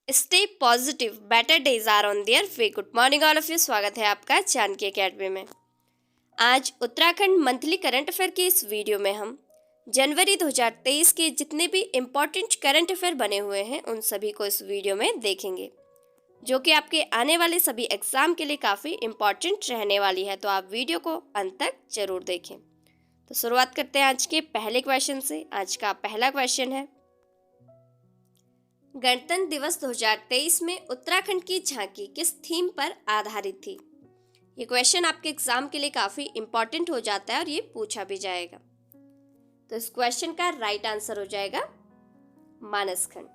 Stay positive, better days are on their way. Good morning all of you. स्वागत है आपका Janaki academy में। आज उत्तराखंड मंथली करंट अफेयर की इस वीडियो में हम जनवरी 2023 के जितने भी इम्पोर्टेंट करंट अफेयर बने हुए हैं उन सभी को इस वीडियो में देखेंगे, जो कि आपके आने वाले सभी एग्जाम के लिए काफ़ी इम्पोर्टेंट रहने वाली है। तो आप वीडियो को अंत तक जरूर देखें। तो शुरुआत करते हैं आज के पहले क्वेश्चन से। आज का पहला क्वेश्चन है, गणतंत्र दिवस 2023 में उत्तराखंड की झांकी किस थीम पर आधारित थी? ये क्वेश्चन आपके एग्जाम के लिए काफी इंपॉर्टेंट हो जाता है और ये पूछा भी जाएगा। तो इस क्वेश्चन का राइट आंसर हो जाएगा मानसखंड।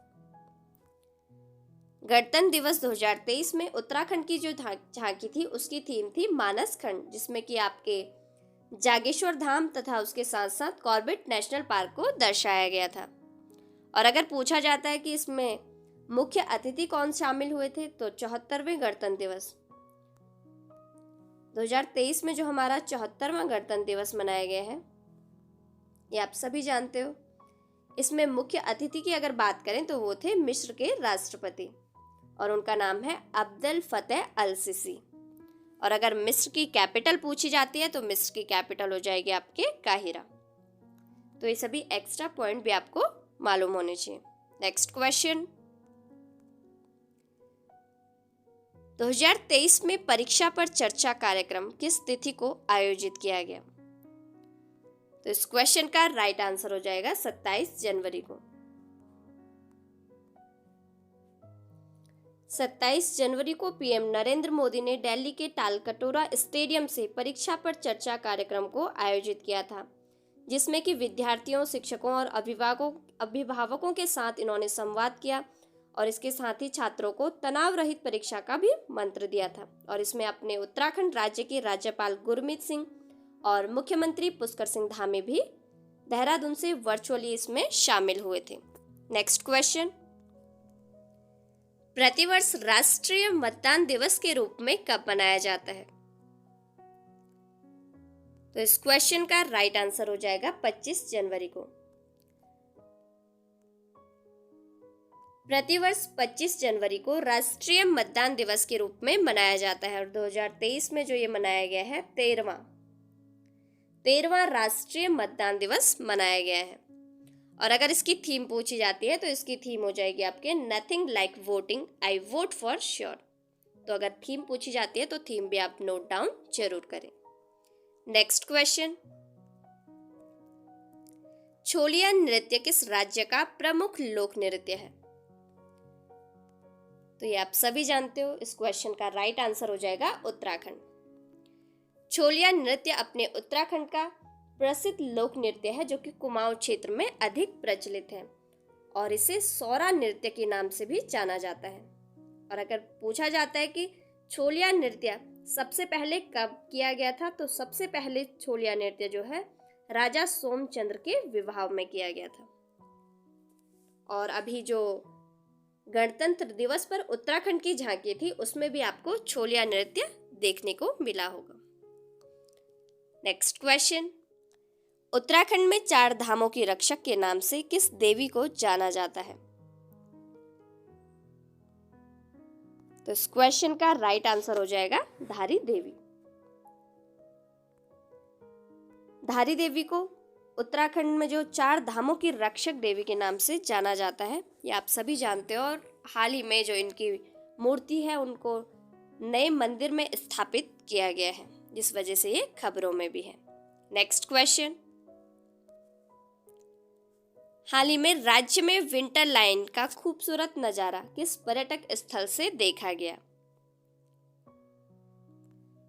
गणतंत्र दिवस 2023 में उत्तराखंड की जो झांकी थी उसकी थीम थी मानसखंड, जिसमें कि आपके जागेश्वर धाम तथा उसके साथ साथ कॉर्बेट नेशनल पार्क को दर्शाया गया था। और अगर पूछा जाता है कि इसमें मुख्य अतिथि कौन शामिल हुए थे, तो 74वें गणतंत्र दिवस 2023 में जो हमारा 74वां गणतंत्र दिवस मनाया गया है, ये आप सभी जानते हो। इसमें मुख्य अतिथि की अगर बात करें तो वो थे मिस्र के राष्ट्रपति और उनका नाम है अब्देल फतेह अल सीसी। और अगर मिस्र की कैपिटल पूछी जाती है तो मिस्र की कैपिटल हो जाएगी आपके काहिरा। तो ये सभी एक्स्ट्रा पॉइंट भी आपको मालूम होने चाहिए। नेक्स्ट क्वेश्चन, 2023 में परीक्षा पर चर्चा कार्यक्रम किस तिथि को आयोजित किया गया? तो इस क्वेश्चन का राइट आंसर हो जाएगा 27 जनवरी को। 27 जनवरी को पीएम नरेंद्र मोदी ने दिल्ली के तालकटोरा स्टेडियम से परीक्षा पर चर्चा कार्यक्रम को आयोजित किया था, जिसमें कि विद्यार्थियों, शिक्षकों और अभिभावकों के साथ इन्होंने संवाद किया और इसके साथ ही छात्रों को तनाव रहित परीक्षा का भी मंत्र दिया था। और इसमें अपने उत्तराखंड राज्य के राज्यपाल गुरमीत सिंह और मुख्यमंत्री पुष्कर सिंह धामी भी देहरादून से वर्चुअली इसमें शामिल हुए थे। नेक्स्ट क्वेश्चन, प्रतिवर्ष राष्ट्रीय मतदान दिवस के रूप में कब मनाया जाता है? तो इस क्वेश्चन का राइट आंसर हो जाएगा 25 जनवरी को। प्रतिवर्ष 25 जनवरी को राष्ट्रीय मतदान दिवस के रूप में मनाया जाता है। और 2023 में जो ये मनाया गया है 13वां राष्ट्रीय मतदान दिवस मनाया गया है। और अगर इसकी थीम पूछी जाती है तो इसकी थीम हो जाएगी आपके nothing like voting, I vote for sure. तो अगर थीम पूछी जाती है तो थीम भी आप नोट डाउन जरूर करें। नेक्स्ट क्वेश्चन, छोलिया नृत्य किस राज्य का प्रमुख लोक नृत्य है? तो ये आप सभी जानते हो। इस क्वेश्चन का राइट आंसर हो जाएगा उत्तराखंड। छोलिया नृत्य अपने उत्तराखंड का प्रसिद्ध लोक नृत्य है, जो कि कुमाऊं क्षेत्र में अधिक प्रचलित है और इसे सौरा नृत्य के नाम से भी जाना जाता है। और अगर पूछा जाता है कि छोलिया नृत्य सबसे पहले कब किया गया था, तो सबसे पहले छोलिया नृत्य जो है राजा सोमचंद्र के विवाह में किया गया था। और अभी जो गणतंत्र दिवस पर उत्तराखंड की झांकी थी उसमें भी आपको छोलिया नृत्य देखने को मिला होगा। नेक्स्ट क्वेश्चन, उत्तराखंड में 4 धामों की रक्षक के नाम से किस देवी को जाना जाता है? तो इस क्वेश्चन का राइट आंसर हो जाएगा धारी देवी। धारी देवी को उत्तराखंड में जो 4 धामों की रक्षक देवी के नाम से जाना जाता है, ये आप सभी जानते हो। और हाल ही में जो इनकी मूर्ति है उनको नए मंदिर में स्थापित किया गया है, जिस वजह से ये खबरों में भी है। नेक्स्ट क्वेश्चन, हाल ही में राज्य में विंटर लाइन का खूबसूरत नजारा किस पर्यटक स्थल से देखा गया?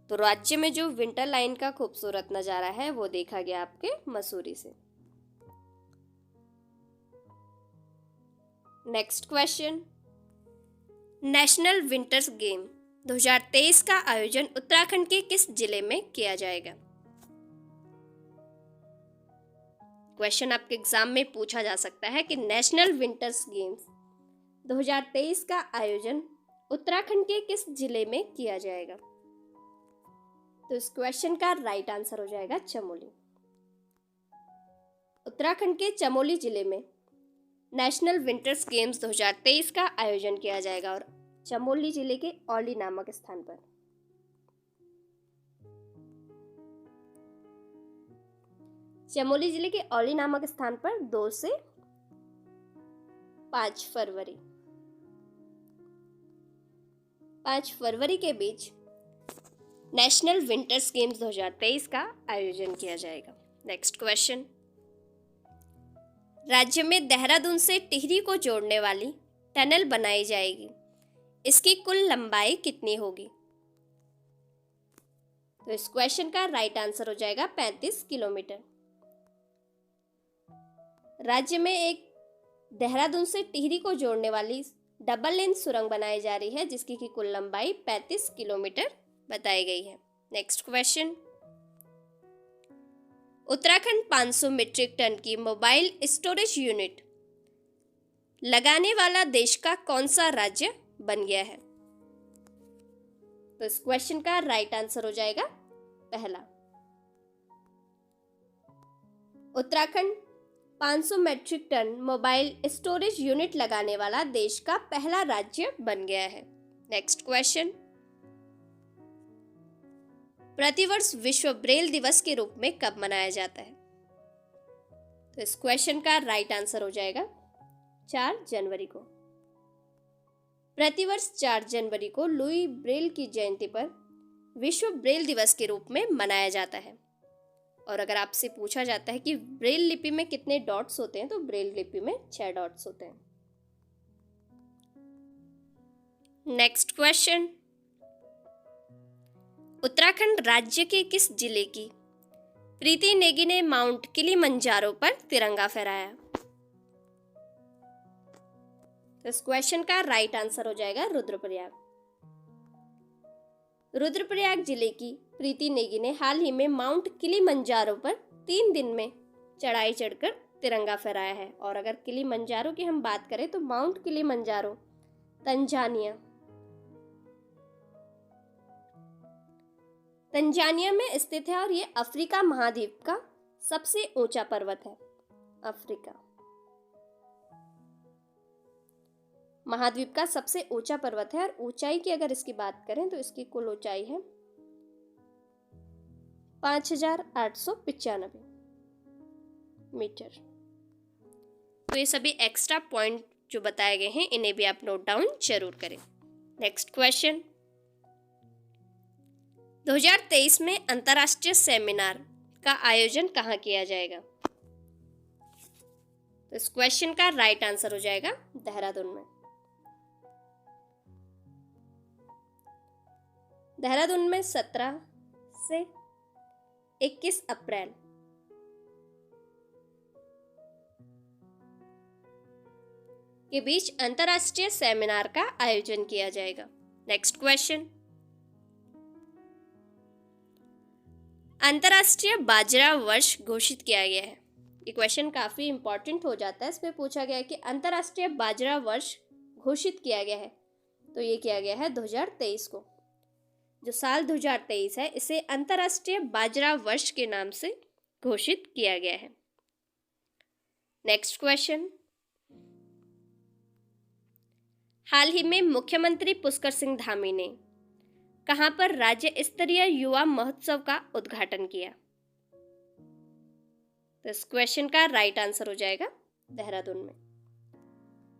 तो राज्य में जो विंटर लाइन का खूबसूरत नजारा है वो देखा गया आपके मसूरी से। Next question, national winters game 2023 का आयोजन उत्तराखंड के किस जिले में किया जाएगा? क्वेश्चन आपके एग्जाम में पूछा जा सकता है कि नेशनल विंटर्स गेम्स 2023 का आयोजन उत्तराखंड के किस जिले में किया जाएगा? तो इस क्वेश्चन का राइट आंसर हो जाएगा चमोली। उत्तराखंड के चमोली जिले में नेशनल विंटर्स गेम्स 2023 का आयोजन किया जाएगा और चमोली जिले के औली नामक स्थान पर। चमोली जिले के औली नामक स्थान पर 2 से 5 फरवरी के बीच नेशनल विंटर्स गेम्स 2023 का आयोजन किया जाएगा। नेक्स्ट क्वेश्चन, राज्य में देहरादून से टिहरी को जोड़ने वाली टनल बनाई जाएगी, इसकी कुल लंबाई कितनी होगी? तो इस क्वेश्चन का राइट आंसर हो जाएगा 35 किलोमीटर। राज्य में एक देहरादून से टिहरी को जोड़ने वाली डबल लेन सुरंग बनाई जा रही है, जिसकी की कुल लंबाई 35 किलोमीटर बताई गई है। Next question, Uttarakhand 500 metric ton की मोबाइल स्टोरेज यूनिट लगाने वाला देश का कौन सा राज्य बन गया है? तो इस क्वेश्चन का राइट आंसर हो जाएगा पहला। Uttarakhand 500 metric ton mobile storage unit लगाने वाला देश का पहला राज्य बन गया है। नेक्स्ट क्वेश्चन, प्रतिवर्ष विश्व ब्रेल दिवस के रूप में कब मनाया जाता है? तो इस क्वेश्चन का राइट आंसर हो जाएगा 4 जनवरी को। प्रतिवर्ष 4 जनवरी को लुई ब्रेल की जयंती पर विश्व ब्रेल दिवस के रूप में मनाया जाता है। और अगर आपसे पूछा जाता है कि ब्रेल लिपि में कितने डॉट्स होते हैं, तो ब्रेल लिपि में 6 डॉट्स होते हैं। नेक्स्ट क्वेश्चन, उत्तराखंड राज्य के किस जिले की प्रीति नेगी ने माउंट किलिमंजारो पर तिरंगा फहराया? तो इस क्वेश्चन का राइट आंसर हो जाएगा रुद्रप्रयाग। रुद्रप्रयाग जिले की प्रीति नेगी ने हाल ही में माउंट किलिमंजारो पर 3 दिन में चढ़ाई चढ़कर तिरंगा फहराया है। और अगर किलिमंजारो की हम बात करें तो माउंट किलिमंजारो तंजानिया में स्थित है और ये अफ्रीका महाद्वीप का सबसे ऊंचा पर्वत है। अफ्रीका महाद्वीप का सबसे ऊंचा पर्वत है और ऊंचाई की अगर इसकी बात करें तो इसकी कुल ऊंचाई है 5895 मीटर। तो ये सभी एक्स्ट्रा पॉइंट जो बताए गए हैं इन्हें भी आप नोट डाउन जरूर करें। नेक्स्ट क्वेश्चन, 2023 में अंतर्राष्ट्रीय सेमिनार का आयोजन कहाँ किया जाएगा? तो इस क्वेश्चन का राइट आंसर हो जाएगा देहरादून में। देहरादून में 17 से 21 अप्रैल के बीच अंतर्राष्ट्रीय सेमिनार का आयोजन किया जाएगा। नेक्स्ट क्वेश्चन, अंतर्राष्ट्रीय बाजरा वर्ष घोषित किया गया है। ये क्वेश्चन काफी इंपॉर्टेंट हो जाता है। इसमें पूछा गया है कि अंतर्राष्ट्रीय बाजरा वर्ष घोषित किया गया है, तो ये किया गया है 2023 को। जो साल 2023 है इसे अंतर्राष्ट्रीय बाजरा वर्ष के नाम से घोषित किया गया है। नेक्स्ट क्वेश्चन, हाल ही में मुख्यमंत्री पुष्कर सिंह धामी ने कहां पर राज्य स्तरीय युवा महोत्सव का उद्घाटन किया? तो इस क्वेश्चन का राइट आंसर हो जाएगा देहरादून में।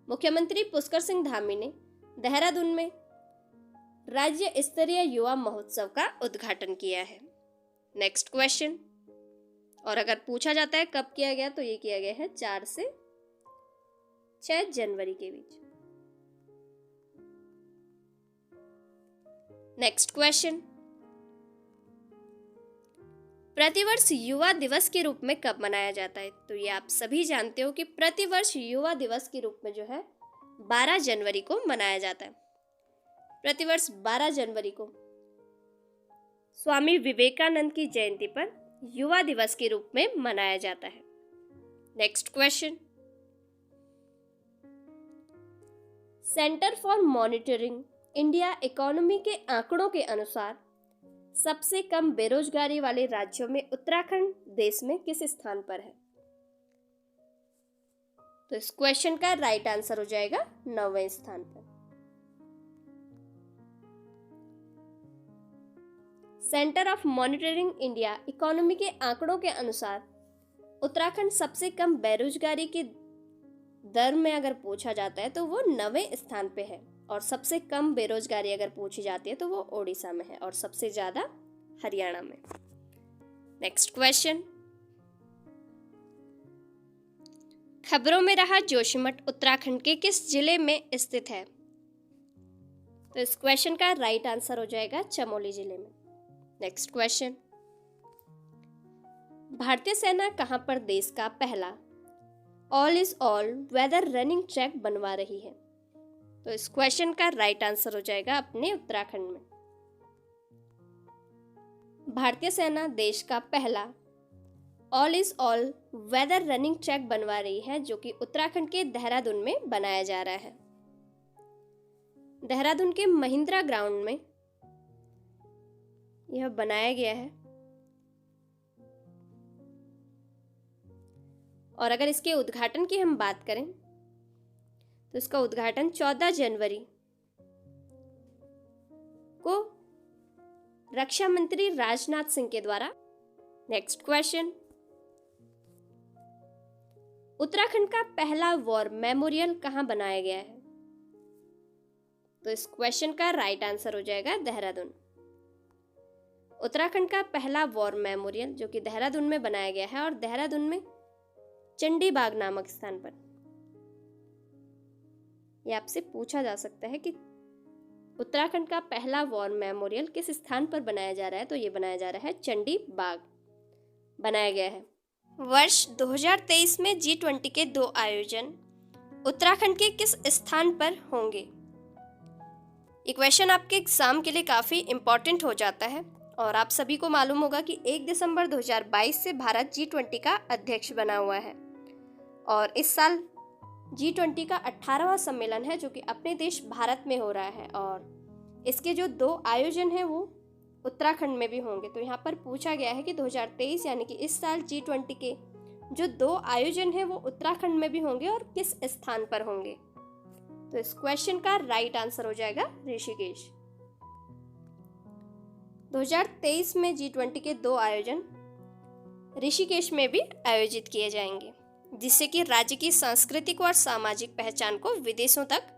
मुख्यमंत्री पुष्कर सिंह धामी ने देहरादून में राज्य स्तरीय युवा महोत्सव का उद्घाटन किया है। नेक्स्ट क्वेश्चन, और अगर पूछा जाता है कब किया गया तो ये किया गया है 4 से 6 जनवरी के बीच। नेक्स्ट क्वेश्चन, प्रतिवर्ष युवा दिवस के रूप में कब मनाया जाता है? तो ये आप सभी जानते हो कि प्रतिवर्ष युवा दिवस के रूप में जो है 12 जनवरी को मनाया जाता है। प्रतिवर्ष 12 जनवरी को स्वामी विवेकानंद की जयंती पर युवा दिवस के रूप में मनाया जाता है। Next question, centre for monitoring India economy के आंकड़ों के अनुसार सबसे कम बेरोजगारी वाले राज्यों में उत्तराखंड देश में किस स्थान पर है? तो इस क्वेश्चन का राइट आंसर हो जाएगा 9वें स्थान पर। Centre of monitoring India economy के आंकड़ों के अनुसार उत्तराखंड सबसे कम बेरोजगारी की दर में अगर पूछा जाता है तो वो 9वें स्थान पे है, और सबसे कम बेरोजगारी अगर पूछी जाती है तो वो ओडिशा में है और सबसे ज्यादा हरियाणा में। नेक्स्ट क्वेश्चन, खबरों में रहा जोशीमठ उत्तराखंड के किस जिले में स्थित है? तो इस क्वेश्चन का राइट आंसर हो जाएगा चमोली जिले में। नेक्स्ट क्वेश्चन, भारतीय सेना कहां पर देश का पहला all is all weather running track बनवा रही है? तो इस क्वेश्चन का राइट आंसर हो जाएगा अपने उत्तराखंड में। भारतीय सेना देश का पहला all is all weather running track बनवा रही है, जो कि उत्तराखंड के देहरादून में बनाया जा रहा है। देहरादून के महिंद्रा ग्राउंड में यह बनाया गया है, और अगर इसके उद्घाटन की हम बात करें तो इसका उद्घाटन 14 जनवरी को रक्षा मंत्री राजनाथ सिंह के द्वारा। नेक्स्ट क्वेश्चन, उत्तराखंड का पहला वॉर मेमोरियल कहां बनाया गया है? तो इस क्वेश्चन का राइट आंसर हो जाएगा देहरादून। उत्तराखंड का पहला वॉर मेमोरियल जो कि देहरादून में बनाया गया है, और देहरादून में चंडी बाग नामक स्थान पर। यह आपसे पूछा जा सकता है कि उत्तराखंड का पहला वॉर मेमोरियल किस स्थान पर बनाया जा रहा है? तो ये बनाया जा रहा है चंडी बाग बनाया गया है। वर्ष 2023 में G20 के 2 आयोजन उत्तराखंड के किस स्थान पर होंगे? ये क्वेश्चन आपके एग्जाम के लिए काफ़ी इम्पोर्टेंट हो जाता है, और आप सभी को मालूम होगा कि 1 दिसंबर 2022 से भारत G20 का अध्यक्ष बना हुआ है, और इस साल G20 का 18वां सम्मेलन है जो कि अपने देश भारत में हो रहा है, और इसके जो 2 आयोजन हैं वो उत्तराखंड में भी होंगे। तो यहाँ पर पूछा गया है कि 2023 यानी कि इस साल G20 के जो 2 आयोजन हैं वो उत्तराखंड में भी होंगे और किस स्थान पर होंगे? तो इस क्वेश्चन का राइट आंसर हो जाएगा ऋषिकेश। 2023 में G20 के 2 आयोजन ऋषिकेश में भी आयोजित किए जाएंगे, जिससे कि राज्य की सांस्कृतिक और सामाजिक पहचान को विदेशों तक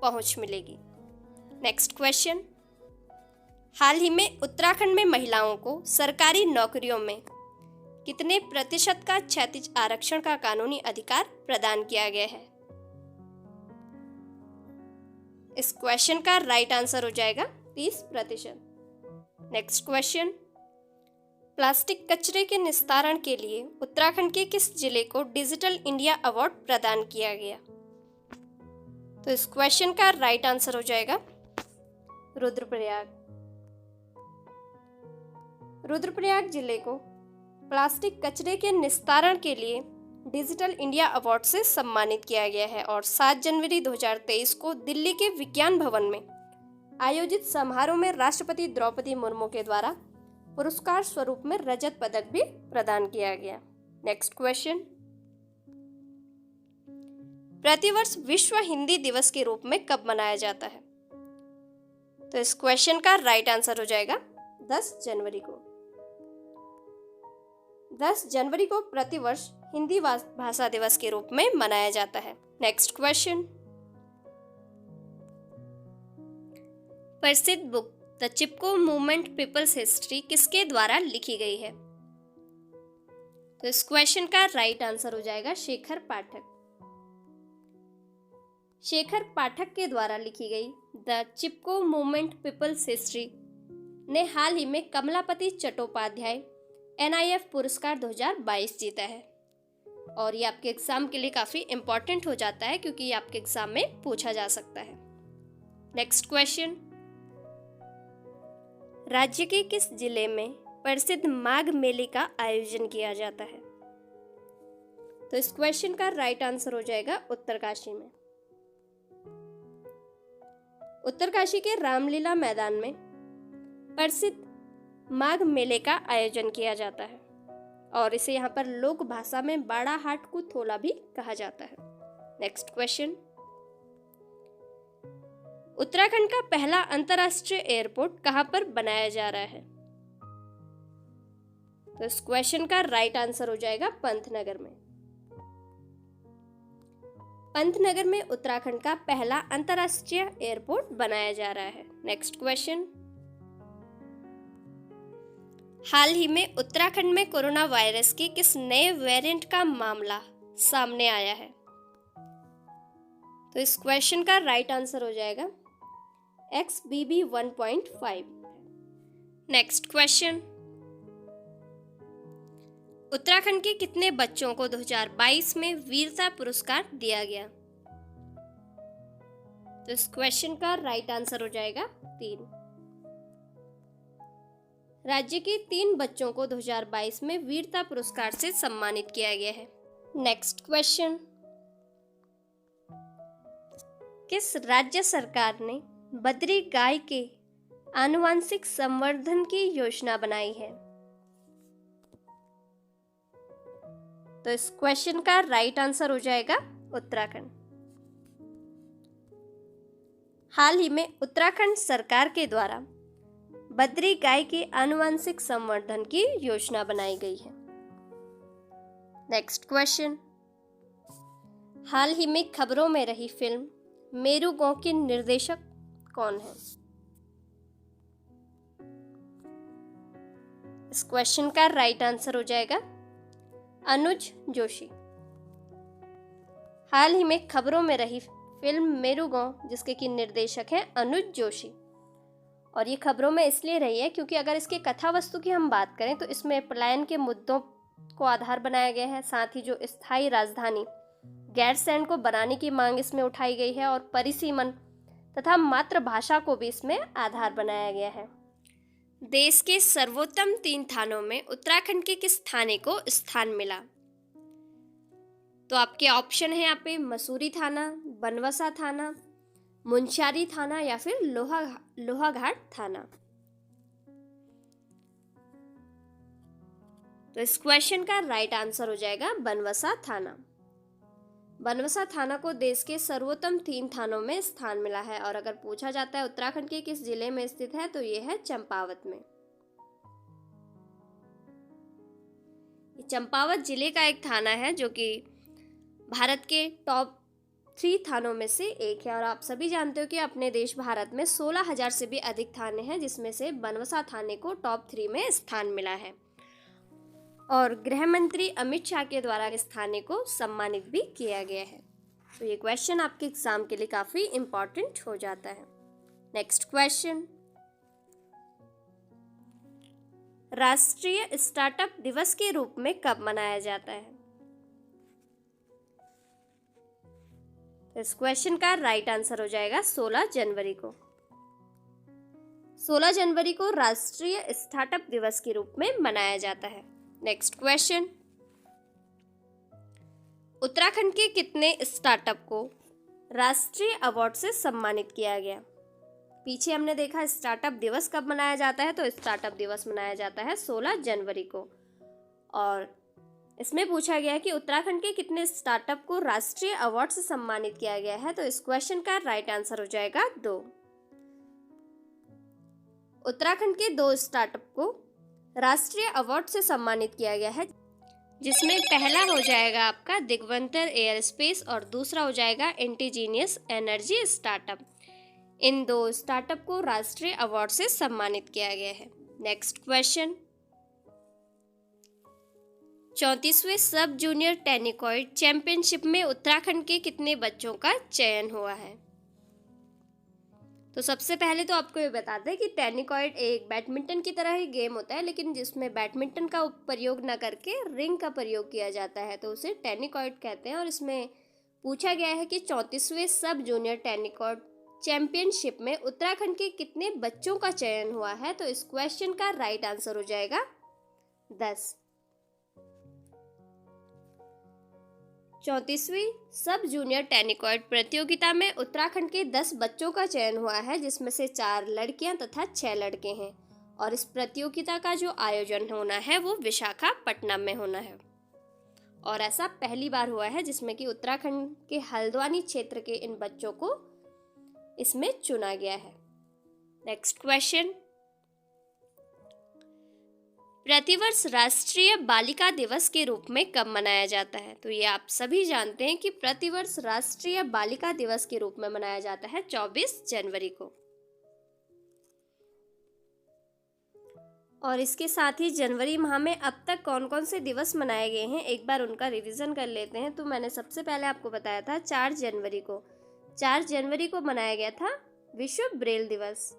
पहुंच मिलेगी। नेक्स्ट क्वेश्चन, हाल ही में उत्तराखंड में महिलाओं को सरकारी नौकरियों में कितने प्रतिशत का क्षैतिज आरक्षण का कानूनी अधिकार प्रदान किया गया है? इस क्वेश्चन का राइट आंसर हो जाएगा 30%। नेक्स्ट क्वेश्चन, प्लास्टिक कचरे के निस्तारण के लिए उत्तराखंड के किस जिले को डिजिटल इंडिया अवार्ड प्रदान किया गया? तो इस क्वेश्चन का राइट आंसर हो जाएगा रुद्रप्रयाग। रुद्रप्रयाग जिले को प्लास्टिक कचरे के निस्तारण के लिए डिजिटल इंडिया अवार्ड से सम्मानित किया गया है, और 7 जनवरी 2023 को दिल्ली के विज्ञान भवन में आयोजित समारोह में राष्ट्रपति द्रौपदी मुर्मू के द्वारा पुरस्कार स्वरूप में रजत पदक भी प्रदान किया गया। नेक्स्ट क्वेश्चन, प्रतिवर्ष विश्व हिंदी दिवस के रूप में कब मनाया जाता है? तो इस क्वेश्चन का राइट आंसर हो जाएगा 10 जनवरी को। 10 जनवरी को प्रतिवर्ष हिंदी भाषा दिवस के रूप में मनाया जाता है। नेक्स्ट क्वेश्चन, प्रसिद्ध book the Chipko movement people's history किसके द्वारा लिखी गई है? तो इस क्वेश्चन का राइट आंसर हो जाएगा शेखर पाठक। शेखर पाठक के द्वारा लिखी गई the Chipko movement people's history ने हाल ही में कमलापति चट्टोपाध्याय NIF पुरस्कार 2022 जीता है, और ये आपके एग्जाम के लिए काफ़ी इम्पोर्टेंट हो जाता है क्योंकि ये आपके एग्जाम में पूछा जा सकता है। नेक्स्ट क्वेश्चन, राज्य के किस जिले में प्रसिद्ध माघ मेले का आयोजन किया जाता है? तो इस क्वेश्चन का राइट आंसर हो जाएगा उत्तरकाशी में। उत्तरकाशी के रामलीला मैदान में प्रसिद्ध माघ मेले का आयोजन किया जाता है, और इसे यहाँ पर लोक भाषा में बाड़ा हाट को थोला भी कहा जाता है। नेक्स्ट क्वेश्चन, उत्तराखंड का पहला अंतरराष्ट्रीय एयरपोर्ट कहाँ पर बनाया जा रहा है? तो इस क्वेश्चन का राइट आंसर हो जाएगा पंतनगर में। पंतनगर में उत्तराखंड का पहला अंतरराष्ट्रीय एयरपोर्ट बनाया जा रहा है। नेक्स्ट क्वेश्चन, हाल ही में उत्तराखंड में कोरोना वायरस के किस नए वेरिएंट का मामला सामने आया है? तो इस क्वेश्चन का राइट आंसर हो जाएगा XBB.1.5। नेक्स्ट क्वेश्चन, उत्तराखंड के कितने बच्चों को 2022 में वीरता पुरस्कार दिया गया? तो इस क्वेश्चन का राइट आंसर हो जाएगा 3। राज्य के 3 बच्चों को 2022 में वीरता पुरस्कार से सम्मानित किया गया है। नेक्स्ट क्वेश्चन, किस राज्य सरकार ने बद्री गाय के आनुवंशिक संवर्धन की योजना बनाई है? तो इस क्वेश्चन का राइट आंसर हो जाएगा उत्तराखंड। हाल ही में उत्तराखंड सरकार के द्वारा बद्री गाय के आनुवंशिक संवर्धन की योजना बनाई गई है। नेक्स्ट क्वेश्चन, हाल ही में खबरों में रही फिल्म मेरू गांव के निर्देशक कौन है? इस क्वेश्चन का राइट आंसर हो जाएगा अनुज जोशी। हाल ही में खबरों में रही फिल्म मेरू गांव जिसके की निर्देशक हैं अनुज जोशी, और ये खबरों में इसलिए रही है क्योंकि अगर इसके कथा वस्तु की हम बात करें तो इसमें पलायन के मुद्दों को आधार बनाया गया है। साथ ही जो स्थायी राजधानी गैरसैंण को बनाने की मांग इसमें उठाई गई है और परिसीमन तथा मातृभाषा को भी इसमें आधार बनाया गया है। देश के सर्वोत्तम 3 थानों में उत्तराखंड के किस थाने को स्थान मिला? तो आपके ऑप्शन है यहाँ पे मसूरी थाना, बनवसा थाना, मुंशियारी थाना या फिर लोहाघाट थाना। तो इस क्वेश्चन का राइट आंसर हो जाएगा बनवसा थाना। बनवसा थाना को देश के सर्वोत्तम 3 थानों में स्थान मिला है, और अगर पूछा जाता है उत्तराखंड के किस जिले में स्थित है तो ये है चंपावत में। चंपावत जिले का एक थाना है जो कि भारत के टॉप 3 थानों में से एक है, और आप सभी जानते हो कि अपने देश भारत में 16,000 से भी अधिक थाने हैं, जिसमें से बनवसा थाने को टॉप 3 में स्थान मिला है, और गृह मंत्री अमित शाह के द्वारा इस थाने को सम्मानित भी किया गया है। तो ये क्वेश्चन आपके एग्जाम के लिए काफी इंपॉर्टेंट हो जाता है। नेक्स्ट क्वेश्चन, राष्ट्रीय स्टार्टअप दिवस के रूप में कब मनाया जाता है? इस क्वेश्चन का राइट आंसर हो जाएगा 16 जनवरी को। 16 जनवरी को राष्ट्रीय स्टार्टअप दिवस के रूप में मनाया जाता है। नेक्स्ट क्वेश्चन, उत्तराखंड के कितने स्टार्टअप को राष्ट्रीय अवार्ड से सम्मानित किया गया? पीछे हमने देखा स्टार्टअप दिवस कब मनाया जाता है, तो स्टार्टअप दिवस मनाया जाता है 16 जनवरी को, और इसमें पूछा गया कि उत्तराखंड के कितने स्टार्टअप को राष्ट्रीय अवार्ड से सम्मानित किया गया है। तो इस क्वेश्चन का राइट आंसर हो जाएगा 2। उत्तराखंड के 2 स्टार्टअप को राष्ट्रीय अवार्ड से सम्मानित किया गया है, जिसमें पहला हो जाएगा आपका दिगवंतर एयर स्पेस और दूसरा हो जाएगा इंडिजीनियस एनर्जी स्टार्टअप। इन 2 स्टार्टअप को राष्ट्रीय अवार्ड से सम्मानित किया गया है। नेक्स्ट क्वेश्चन, 34वें सब जूनियर टेनिकॉइड चैंपियनशिप में उत्तराखंड के कितने बच्चों का चयन हुआ है? तो सबसे पहले तो आपको ये बता दें कि टेनिकॉइड एक बैडमिंटन की तरह ही गेम होता है, लेकिन जिसमें बैडमिंटन का प्रयोग न करके रिंग का प्रयोग किया जाता है, तो उसे टेनिकॉइड कहते हैं। और इसमें पूछा गया है कि 34वें सब जूनियर टेनिकॉइड चैंपियनशिप में उत्तराखंड के कितने बच्चों का चयन हुआ है? तो इस क्वेश्चन का राइट आंसर हो जाएगा 10। 34वीं सब जूनियर टेनिकॉइड प्रतियोगिता में उत्तराखंड के 10 बच्चों का चयन हुआ है, जिसमें से 4 लड़कियां तथा 6 लड़के हैं, और इस प्रतियोगिता का जो आयोजन होना है वो विशाखापट्टनम में होना है। और ऐसा पहली बार हुआ है जिसमें कि उत्तराखंड के हल्द्वानी क्षेत्र के इन बच्चों को इसमें चुना गया है। नेक्स्ट क्वेश्चन, प्रतिवर्ष राष्ट्रीय बालिका दिवस के रूप में कब मनाया जाता है? तो ये आप सभी जानते हैं कि प्रतिवर्ष राष्ट्रीय बालिका दिवस के रूप में मनाया जाता है 24 जनवरी को। और इसके साथ ही जनवरी माह में अब तक कौन कौन से दिवस मनाए गए हैं एक बार उनका रिवीजन कर लेते हैं। तो मैंने सबसे पहले आपको बताया था 4 जनवरी को। 4 जनवरी को मनाया गया था विश्व ब्रेल दिवस।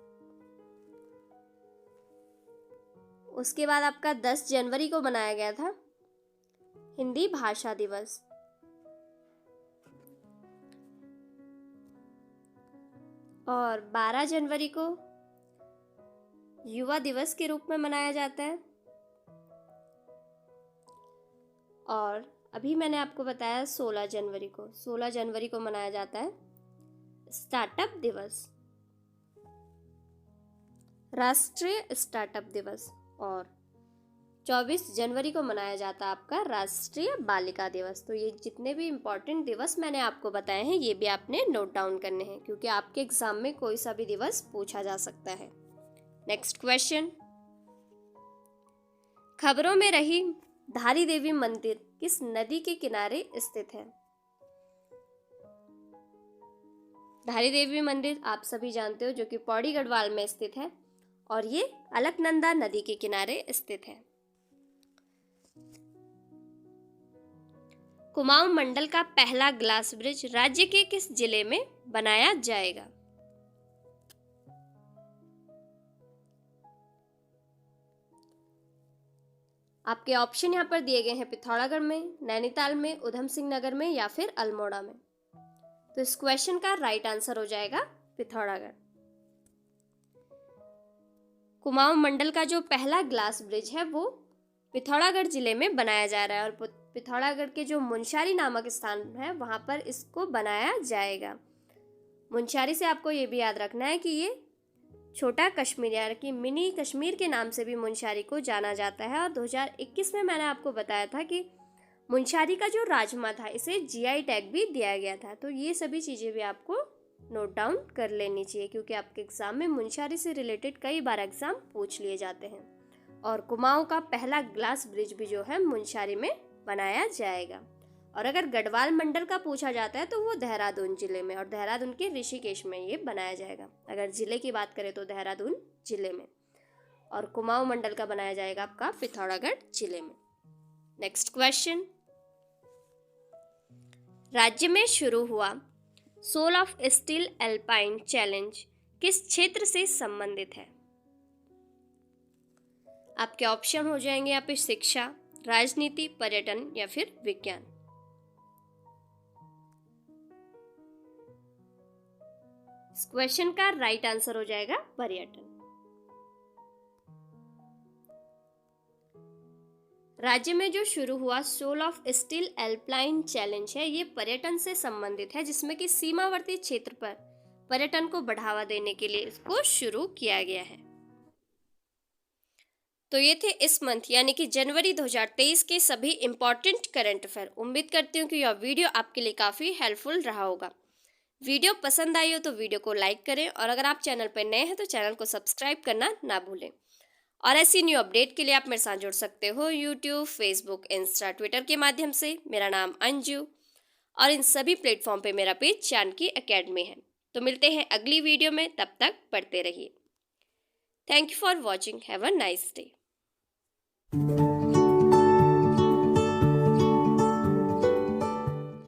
उसके बाद आपका 10 जनवरी को मनाया गया था हिंदी भाषा दिवस। और 12 जनवरी को युवा दिवस के रूप में मनाया जाता है। और अभी मैंने आपको बताया 16 जनवरी को। 16 जनवरी को मनाया जाता है स्टार्टअप दिवस, राष्ट्रीय स्टार्टअप दिवस। और 24 जनवरी को मनाया जाता है आपका राष्ट्रीय बालिका दिवस। तो ये जितने भी इम्पोर्टेंट दिवस मैंने आपको बताए हैं ये भी आपने नोट डाउन करने हैं, क्योंकि आपके एग्जाम में कोई सा भी दिवस पूछा जा सकता है। नेक्स्ट क्वेश्चन, खबरों में रही धारी देवी मंदिर किस नदी के किनारे स्थित है? धारी देवी मंदिर आप सभी जानते हो जो कि पौड़ी गढ़वाल में स्थित है और ये अलकनंदा नदी के किनारे स्थित है। कुमाऊं मंडल का पहला ग्लास ब्रिज राज्य के किस जिले में बनाया जाएगा? आपके ऑप्शन यहाँ पर दिए गए हैं पिथौरागढ़ में, नैनीताल में, उधम सिंह नगर में या फिर अल्मोड़ा में। तो इस क्वेश्चन का राइट आंसर हो जाएगा पिथौरागढ़। कुमाऊं मंडल का जो पहला ग्लास ब्रिज है वो पिथौरागढ़ जिले में बनाया जा रहा है और पिथौरागढ़ के जो मुनस्यारी नामक स्थान है वहां पर इसको बनाया जाएगा। मुनस्यारी से आपको ये भी याद रखना है कि ये छोटा कश्मीर यानी कि मिनी कश्मीर के नाम से भी मुनस्यारी को जाना जाता है। और 2021 में मैंने आपको बताया था कि मुनस्यारी का जो राजमा था इसे जीआई टैग भी दिया गया था। तो ये सभी चीज़ें भी आपको नोट डाउन कर लेनी चाहिए, क्योंकि आपके एग्जाम में मुनस्यारी से रिलेटेड कई बार एग्जाम पूछ लिए जाते हैं। और कुमाऊं का पहला ग्लास ब्रिज भी जो है मुनस्यारी में बनाया जाएगा। और अगर गढ़वाल मंडल का पूछा जाता है तो वो देहरादून जिले में और देहरादून के ऋषिकेश में ये बनाया जाएगा। अगर जिले की बात करें तो देहरादून जिले में, और कुमाऊं मंडल का बनाया जाएगा आपका पिथौरागढ़ जिले में। नेक्स्ट क्वेश्चन, राज्य में शुरू हुआ soul of steel alpine challenge किस क्षेत्र से संबंधित है? आपके ऑप्शन हो जाएंगे यहाँ पे शिक्षा, राजनीति, पर्यटन या फिर विज्ञान। इस क्वेश्चन का राइट आंसर हो जाएगा पर्यटन। राज्य में जो शुरू हुआ soul of steel alpine challenge है ये पर्यटन से संबंधित है, जिसमें कि सीमावर्ती क्षेत्र पर पर्यटन को बढ़ावा देने के लिए इसको शुरू किया गया है। तो ये थे इस मंथ यानी कि जनवरी 2023 के सभी इंपॉर्टेंट करंट अफेयर। उम्मीद करती हूँ कि यह वीडियो आपके लिए काफ़ी हेल्पफुल रहा होगा। वीडियो पसंद आई हो तो वीडियो को लाइक करें और अगर आप चैनल पर नए हैं तो चैनल को सब्सक्राइब करना ना भूलें। और ऐसी न्यू अपडेट के लिए आप मेरे साथ जुड़ सकते हो यूट्यूब, फेसबुक, इंस्टा, ट्विटर के माध्यम से। मेरा नाम अंजू और इन सभी प्लेटफॉर्म पे मेरा पेज जानकी एकेडमी है। तो मिलते हैं अगली वीडियो में, तब तक पढ़ते रहिए। Thank you for watching. Have a nice day.